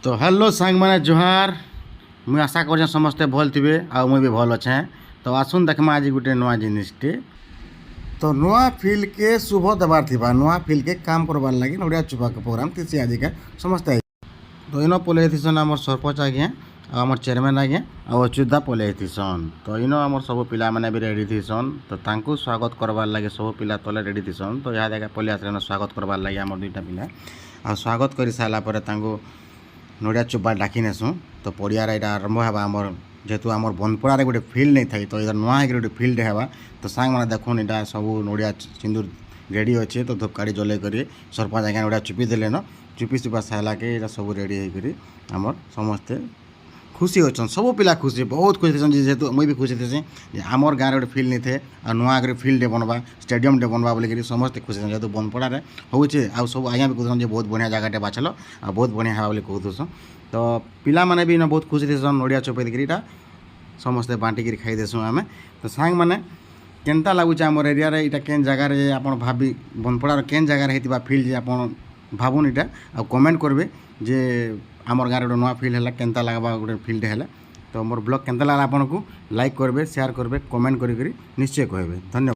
तो हेलो सांग मैंने जुहार मुझे आशा कर समस्ते भल थे आ मुझे भी भल अच्छे। तो आसुन देखमा आज गोटे नुआ जिनिसटे तो नुआ फिल के शुभ देवार थी नुआ फिल के काम करवार लगे नड़िया चुपा के प्रोग्राम थी आज के समस्ते। तो इन पलि थीसन आम सरपंच आज्ञा आम चेयरमैन आज्ञा आ अच्युता पलि थीसन। तो इन आम सब पिला मैंने भी रेडी थीसन। तो तांकु स्वागत करवार लगे सब पिला तले रेडी थीसन। तो यहाँ पलि आस स्वागत करवार लगे आम दुईटा पिला आ स्वागत कर सारापर नड़िया चुपा डाकी नेसुँ। तो पड़ियार यहाँ आरंभ है आमर जेहेतु आम बनपड़ार गोटे फिल्ड नहीं थाई तो इधर नुआ है गोटे फिल्ड है। तो सांग मैंने देखुन यहाँ सब नड़िया सिंदूर रेडी अच्छे। तो धूपकाड़ी जल्ले कर सरपंच आज्ञा नड़िया चुपी देले न चुपी चुपा सारा के यहाँ सब रेडी होकर आमर समस्ते खुशी अच्छा सब पिला खुशी बहुत खुशी थी जेहेतु मुझे भी खुशी थी आमर गाँव गोटे फिल्ड नहीं थे आ नुआ गोटे फिल्ड बनवा स्टेडियम बनवा बोलिक समस्ते खुशी जेहेतु बनपड़ार होचे आ सब आज्ञा भी कहते बहुत बढ़िया जगह बाछल आ बहुत बढ़िया है बोली कहूँ। तो पिला माने भी बहुत खुशी थी नड़िया चुपेक समस्ते बांटिक खाई देसुँ आम। तो सांग मैंने केनता लगुच आम एरिया यहाँ केन जगार आप भाभी बनपड़ार केन जगार होता फिल्ड आप भावुन यहाँ आ कमेंट करेंगे जे आमर गाँव गोटे नुआ फिल्ड है केनता लगवा गोटे फिल्ड है। तो मोर ब्लॉग केनता लगा आपको लाइक करेंगे शेयर करेंगे कमेंट करी निश्चय कहे धन्यवाद।